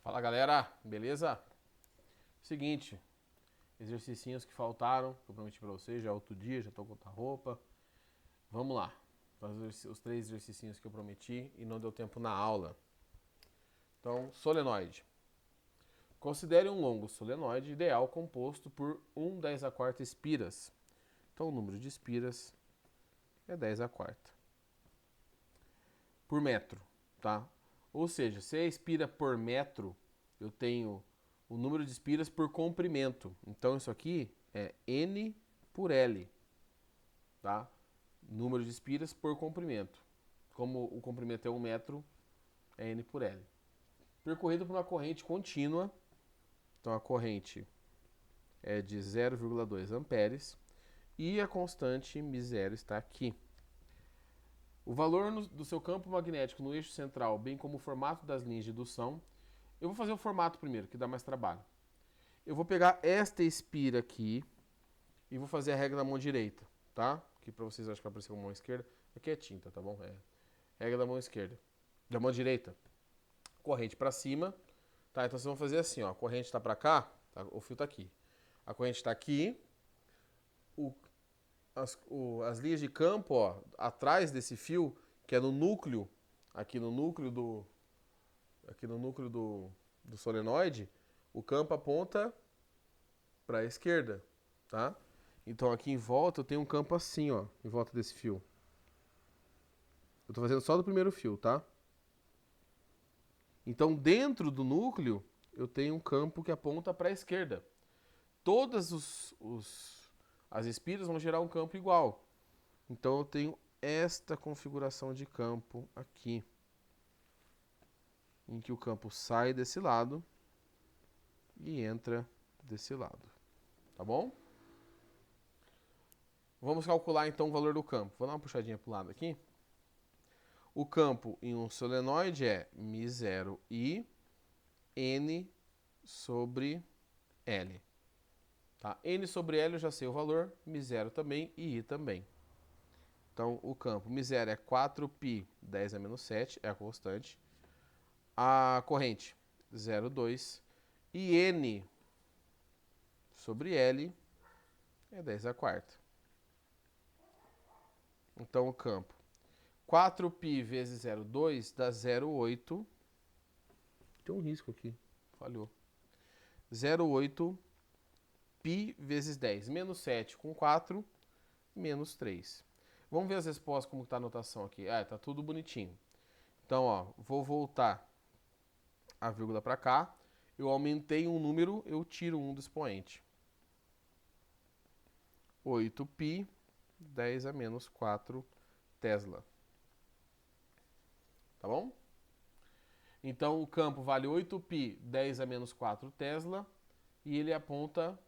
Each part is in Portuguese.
Fala galera, beleza? Seguinte, exercicinhos que faltaram, que eu prometi pra vocês, já é outro dia, já tô com outra roupa. Vamos lá, fazer os 3 exercicinhos que eu prometi e não deu tempo na aula. Então, solenoide. Considere um longo solenoide ideal composto por 1/10 espiras. Então, o número de espiras é 10/4. Por metro, tá? Ou seja, se é espira por metro, eu tenho o número de espiras por comprimento. Então isso aqui é N por L, tá? Número de espiras por comprimento. Como o comprimento é 1 metro, é N por L. Percorrido por uma corrente contínua, então a corrente é de 0,2 amperes e a constante μ0 está aqui. O valor do seu campo magnético no eixo central, bem como o formato das linhas de indução. Eu vou fazer o formato primeiro, que dá mais trabalho. Eu vou pegar esta espira aqui e vou fazer a regra da mão direita, tá? Que para vocês acho que vai aparecer com a mão esquerda. Aqui é tinta, tá bom? É regra da mão esquerda. Da mão direita, corrente para cima. Tá, então vocês vão fazer assim, ó. A corrente está para cá, tá? O fio está aqui. A corrente está aqui. As linhas de campo, ó, atrás desse fio, que é no núcleo, aqui no núcleo do solenoide, o campo aponta para a esquerda, tá? Então aqui em volta eu tenho um campo assim, ó, em volta desse fio. Eu tô fazendo só do primeiro fio, tá? Então dentro do núcleo eu tenho um campo que aponta para a esquerda. Todas as espiras vão gerar um campo igual. Então eu tenho esta configuração de campo aqui, em que o campo sai desse lado e entra desse lado, tá bom? Vamos calcular então o valor do campo. Vou dar uma puxadinha para o lado aqui. O campo em um solenoide é μ0i N sobre L. Tá? N sobre L eu já sei o valor, μ0 também e I também. Então o campo μ0 é 4π 10 a menos 7, é a constante. A corrente 0,2 e N sobre L é 10/4. Então o campo 4π vezes 0,2 dá 0,8. Tem um risco aqui, falhou. 0,8 π vezes 10. Menos 7 com 4, menos 3. Vamos ver as respostas, como está a notação aqui. Ah, tá tudo bonitinho. Então, ó, vou voltar a vírgula para cá. Eu aumentei um número, eu tiro um do expoente. 8π 10 a menos 4 Tesla. Tá bom? Então o campo vale 8π 10 a menos 4 Tesla e ele aponta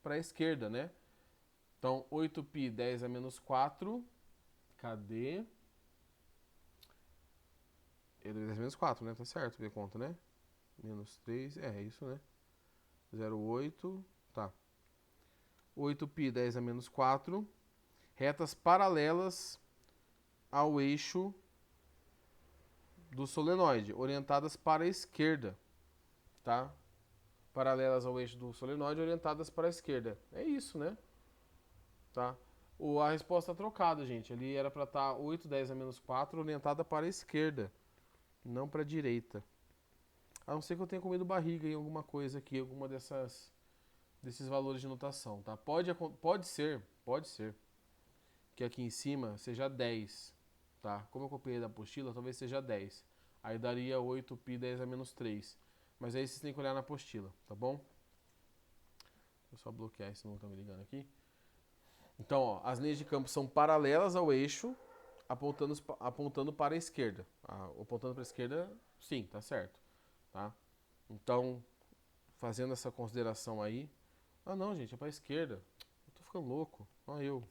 para a esquerda, né? Então 8π 10 a menos 4, cadê? É 10 a menos 4, né? Tá certo, minha conta, né? Menos 3, é isso, né? 0,8, tá. 8π 10 a menos 4, retas paralelas ao eixo do solenoide, orientadas para a esquerda, tá? Paralelas ao eixo do solenoide, orientadas para a esquerda. É isso, né? Tá? A resposta trocada, gente. Ali era para estar 8, 10 a menos 4, orientada para a esquerda, não para a direita. A não ser que eu tenha comido barriga em alguma coisa aqui, alguma desses valores de notação, tá? Pode ser que aqui em cima seja 10, tá? Como eu copiei da apostila, talvez seja 10. Aí daria 8π 10 a menos 3. Mas aí vocês têm que olhar na apostila, tá bom? Vou só bloquear, senão não tá me ligando aqui. Então, ó, as linhas de campo são paralelas ao eixo, apontando para a esquerda. Apontando para a esquerda, sim, tá certo. Tá? Então, fazendo essa consideração aí. Ah, não, gente, é para a esquerda. Eu tô ficando louco. Olha eu.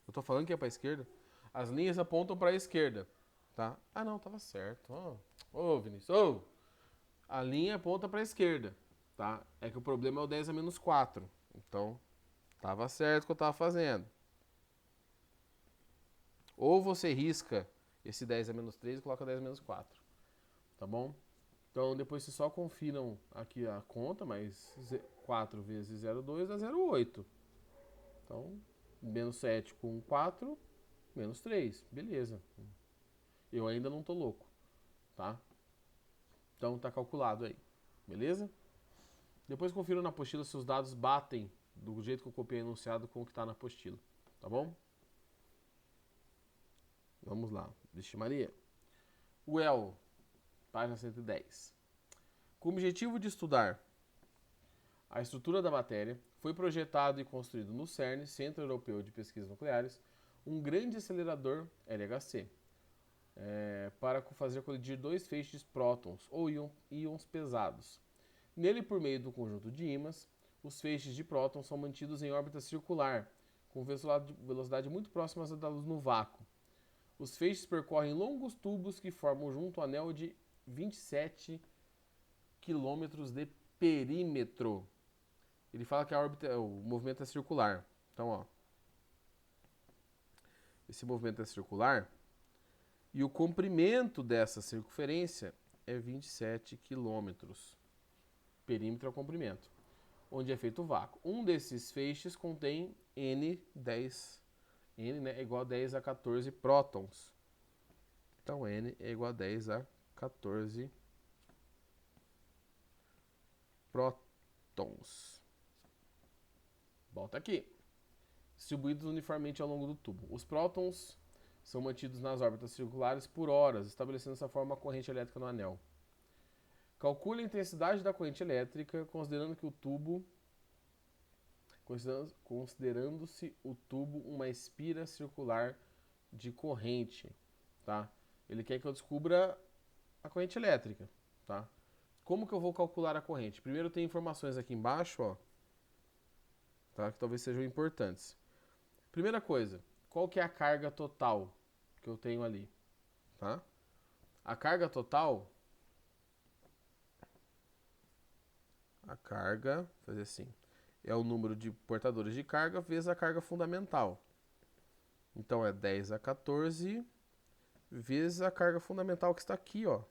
Eu tô falando que é para a esquerda. As linhas apontam para a esquerda. Tá? Ah, não, tava certo. Ô, Vinícius. Ô! A linha aponta para a esquerda. Tá? É que o problema é o 10 a menos 4. Então, tava certo o que eu tava fazendo. Ou você risca esse 10 a menos 3 e coloca 10 a menos 4. Tá bom? Então, depois vocês só confiram aqui a conta, mas 4 vezes 0,2 dá 0,8. Então, menos 7 com 4, menos 3. Beleza. Eu ainda não tô louco, tá? Então, tá calculado aí. Beleza? Depois confira na apostila se os dados batem do jeito que eu copiei enunciado com o que tá na apostila. Tá bom? Vamos lá. Vixe Maria. Well, página 110. Com o objetivo de estudar a estrutura da matéria, foi projetado e construído no CERN, Centro Europeu de Pesquisas Nucleares, um grande acelerador LHC, para fazer colidir dois feixes de prótons, ou íons pesados. Nele, por meio do conjunto de ímãs, os feixes de prótons são mantidos em órbita circular, com velocidade muito próximas da luz no vácuo. Os feixes percorrem longos tubos que formam junto um anel de 27 quilômetros de perímetro. Ele fala que a órbita, o movimento é circular. Então, ó, esse movimento é circular e o comprimento dessa circunferência é 27 quilômetros. Perímetro é o comprimento, onde é feito o vácuo. Um desses feixes contém N10, N, né, é igual a 10 a 14 prótons. Então, N é igual a 10 a 14 prótons. Volta aqui. Distribuídos uniformemente ao longo do tubo. Os prótons são mantidos nas órbitas circulares por horas, estabelecendo dessa forma a corrente elétrica no anel. Calcule a intensidade da corrente elétrica, considerando-se o tubo uma espira circular de corrente, tá? Ele quer que eu descubra a corrente elétrica, tá? Como que eu vou calcular a corrente? Primeiro tem informações aqui embaixo, ó, tá? Que talvez sejam importantes. Primeira coisa, qual que é a carga total que eu tenho ali, tá? A carga total, vou fazer assim, é o número de portadores de carga vezes a carga fundamental. Então é 10 a 14 vezes a carga fundamental que está aqui, ó.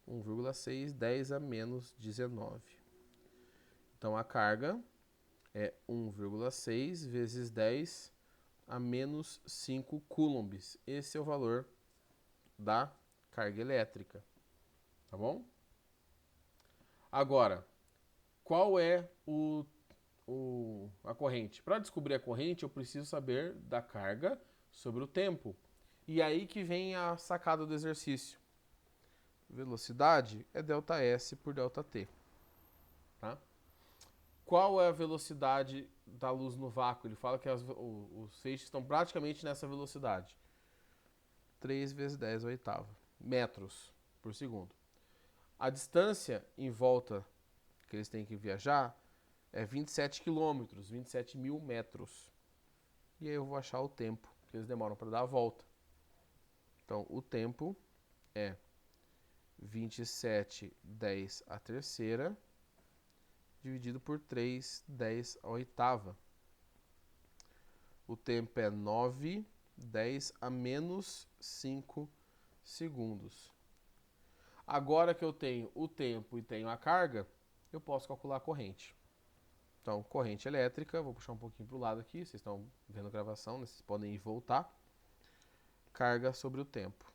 1,6, 10 a menos 19. Então a carga é 1,6 vezes 10 a menos 5 coulombs. Esse é o valor da carga elétrica. Tá bom? Agora, qual é a corrente? Para descobrir a corrente, eu preciso saber da carga sobre o tempo. E aí que vem a sacada do exercício. Velocidade é ΔS por ΔT. Tá? Qual é a velocidade da luz no vácuo? Ele fala que os feixes estão praticamente nessa velocidade. 3 vezes 10 a oitava. Metros por segundo. A distância em volta que eles têm que viajar é 27 quilômetros, 27 mil metros. E aí eu vou achar o tempo que eles demoram para dar a volta. Então, o tempo é 27, 10 a terceira, dividido por 3, 10 a oitava. O tempo é 9, 10 a menos 5 segundos. Agora que eu tenho o tempo e tenho a carga, eu posso calcular a corrente. Então, corrente elétrica, vou puxar um pouquinho para o lado aqui, vocês estão vendo a gravação, né? Vocês podem ir voltar. Carga sobre o tempo.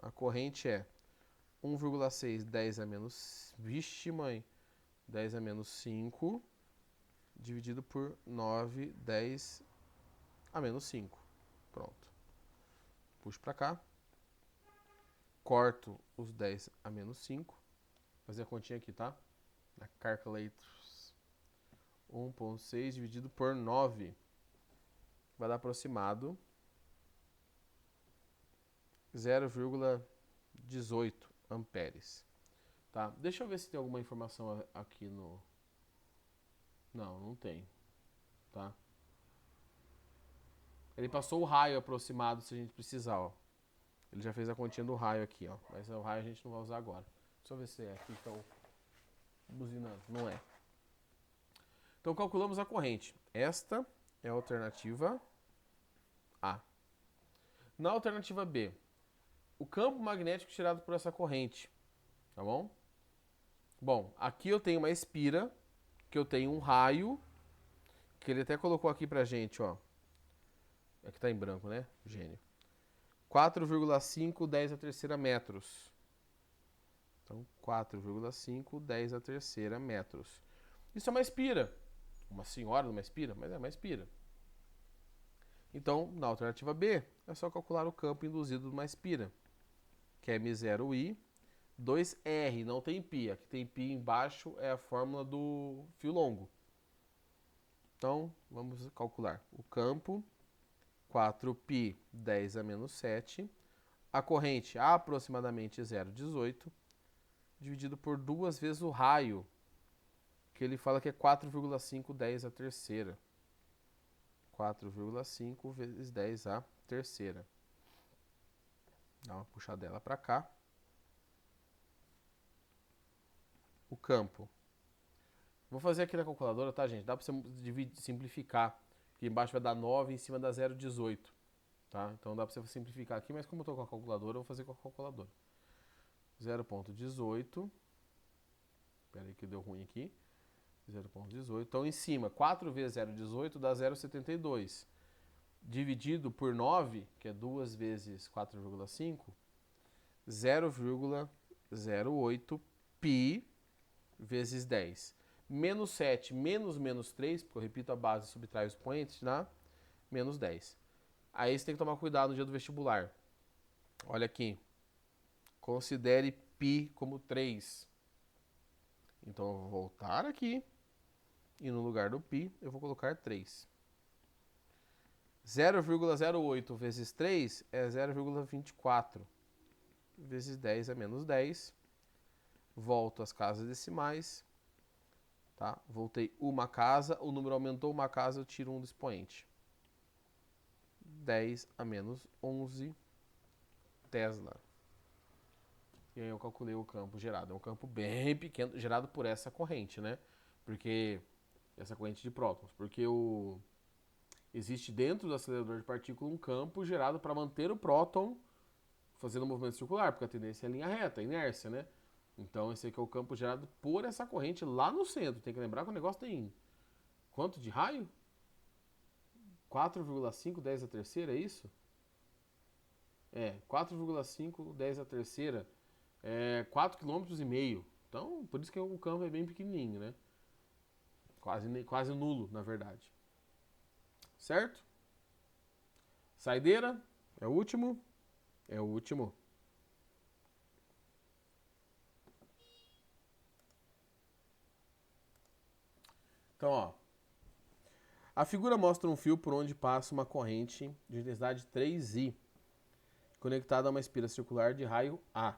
A corrente é 1,6, 10 a menos... Vixe, mãe! 10 a menos 5, dividido por 9, 10 a menos 5. Pronto. Puxo para cá. Corto os 10 a menos 5. Vou fazer a continha aqui, tá? Na Calculators. 1,6 dividido por 9. Vai dar aproximado 0,18 amperes. Tá? Deixa eu ver se tem alguma informação aqui no... Não, não tem. Tá? Ele passou o raio aproximado se a gente precisar, ó. Ele já fez a continha do raio aqui, ó. Mas o raio a gente não vai usar agora. Deixa eu ver se é aqui que estão buzinando. Não é. Então calculamos a corrente. Esta é a alternativa A. Na alternativa B, o campo magnético tirado por essa corrente. tá bom? Bom, aqui eu tenho uma espira, que eu tenho um raio, que ele até colocou aqui pra gente, ó. Aqui tá em branco, né? Gênio. 4,5, 10 a terceira metros. Então, 4,5, 10 a terceira metros. Isso é uma espira. Uma senhora numa espira, mas é uma espira. Então, na alternativa B, é só calcular o campo induzido numa espira, que é M0I, 2R, não tem π. Aqui tem π embaixo, é a fórmula do fio longo. Então, vamos calcular o campo, 4π 10 a menos 7, a corrente aproximadamente 0,18, dividido por 2 vezes o raio, que ele fala que é 4,5 10 a terceira. 4,5 vezes 10 a terceira. Dá uma puxadela para cá. O campo. Vou fazer aqui na calculadora, tá, gente? Dá para você simplificar. Aqui embaixo vai dar 9, em cima dá 0,18. Tá? Então dá para você simplificar aqui, mas como eu estou com a calculadora, eu vou fazer com a calculadora. 0,18. Espera aí que deu ruim aqui. 0,18. Então em cima, 4 vezes 0,18 dá 0,72. Dividido por 9, que é 2 vezes 4,5, 0,08 π vezes 10. Menos 7 menos 3, porque eu repito a base e subtrai os expoentes, dá menos 10. Aí você tem que tomar cuidado no dia do vestibular. Olha aqui. Considere π como 3. Então eu vou voltar aqui e no lugar do π eu vou colocar 3. 0,08 vezes 3 é 0,24. Vezes 10 é menos 10. Volto às casas decimais. Tá? Voltei uma casa, o número aumentou uma casa, eu tiro um do expoente. 10 a menos 11 Tesla. E aí eu calculei o campo gerado. É um campo bem pequeno, gerado por essa corrente, né? Porque essa corrente de prótons. Porque existe dentro do acelerador de partícula um campo gerado para manter o próton fazendo um movimento circular, porque a tendência é a linha reta, a inércia, né? Então esse aqui é o campo gerado por essa corrente lá no centro. Tem que lembrar que o negócio tem quanto de raio? 4,5 10 a terceira, é isso? É, 4,5 10 a terceira é 4,5 km. Então, por isso que o campo é bem pequenininho, né? Quase nulo, na verdade. Certo? Saideira, é o último? É o último. Então, ó. A figura mostra um fio por onde passa uma corrente de intensidade 3I, conectada a uma espira circular de raio A.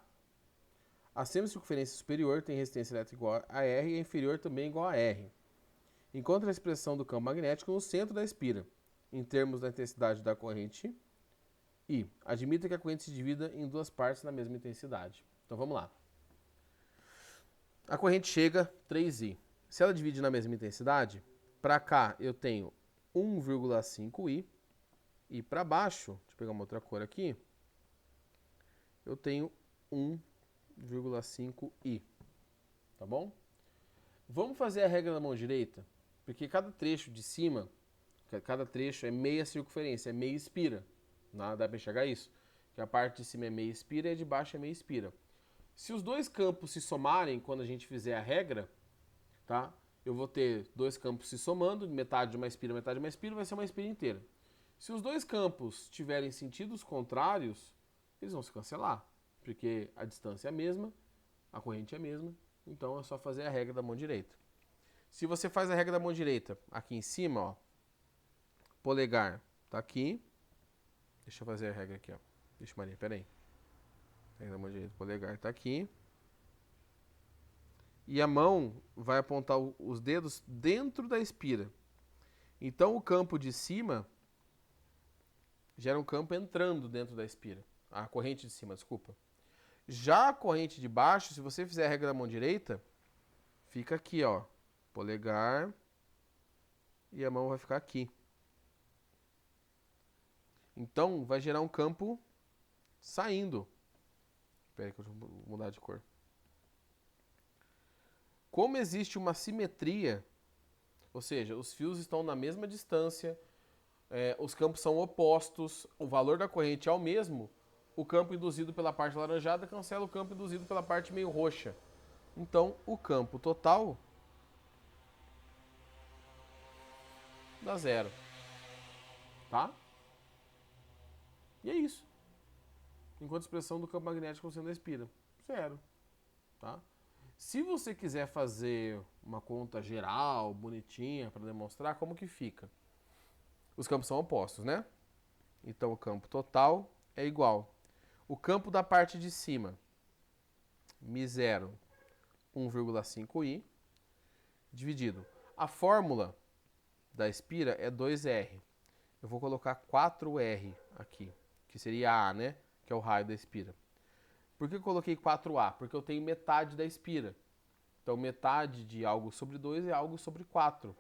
A semicircunferência superior tem resistência elétrica igual a R e a inferior também igual a R. Encontre a expressão do campo magnético no centro da espira, em termos da intensidade da corrente, e admita que a corrente se divida em duas partes na mesma intensidade. Então vamos lá. A corrente chega 3I. Se ela divide na mesma intensidade, para cá eu tenho 1,5I e para baixo, deixa eu pegar uma outra cor aqui, eu tenho 1,5I. Tá bom? Vamos fazer a regra da mão direita, porque cada trecho de cima, cada trecho é meia circunferência, é meia espira. Dá para enxergar isso? Que a parte de cima é meia espira e a de baixo é meia espira. Se os dois campos se somarem quando a gente fizer a regra, tá? Eu vou ter dois campos se somando, metade de uma espira, metade de uma espira, vai ser uma espira inteira. Se os dois campos tiverem sentidos contrários, eles vão se cancelar, porque a distância é a mesma, a corrente é a mesma, então é só fazer a regra da mão direita. Se você faz a regra da mão direita aqui em cima, ó, polegar tá aqui. Deixa eu fazer a regra aqui, ó. Vixe Maria, peraí. Regra da mão direita, polegar tá aqui. E a mão vai apontar os dedos dentro da espira. Então o campo de cima gera um campo entrando dentro da espira. A corrente de cima, desculpa. Já a corrente de baixo, se você fizer a regra da mão direita, fica aqui, ó. Polegar. E a mão vai ficar aqui. Então vai gerar um campo saindo. Espera aí que eu vou mudar de cor. Como existe uma simetria, ou seja, os fios estão na mesma distância, os campos são opostos, o valor da corrente é o mesmo, o campo induzido pela parte alaranjada cancela o campo induzido pela parte meio roxa. Então, o campo total dá zero, tá? E é isso. Enquanto a expressão do campo magnético sendo expira, zero, tá? Se você quiser fazer uma conta geral, bonitinha, para demonstrar como que fica. Os campos são opostos, né? Então, o campo total é igual. O campo da parte de cima, μ0, 1,5i, dividido. A fórmula da espira é 2R. Eu vou colocar 4R aqui, que seria A, né? Que é o raio da espira. Por que eu coloquei 4A? Porque eu tenho metade da espira. Então, metade de algo sobre 2 é algo sobre 4.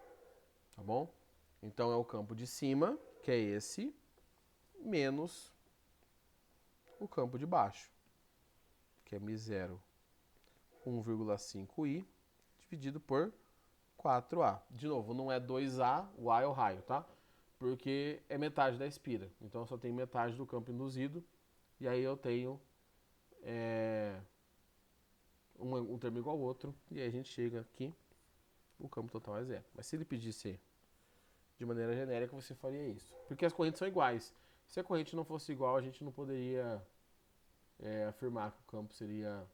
Tá bom? Então, é o campo de cima, que é esse, menos o campo de baixo, que é μ0, 1,5i, dividido por 4A. De novo, não é 2A, o A é o raio, tá? Porque é metade da espira. Então, eu só tenho metade do campo induzido. E aí eu tenho um termo igual ao outro. E aí a gente chega aqui, o campo total é zero. Mas se ele pedisse de maneira genérica, você faria isso. Porque as correntes são iguais. Se a corrente não fosse igual, a gente não poderia afirmar que o campo seria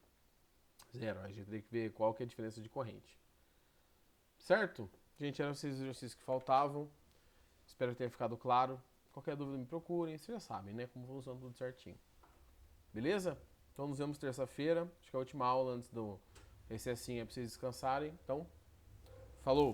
zero. A gente teria que ver qual que é a diferença de corrente. Certo? Gente, eram esses exercícios que faltavam. Espero que tenha ficado claro. Qualquer dúvida me procurem. Vocês já sabem, né? Como funciona tudo certinho. Beleza? Então nos vemos terça-feira. Acho que é a última aula antes do recessinho é pra vocês descansarem. Então, falou!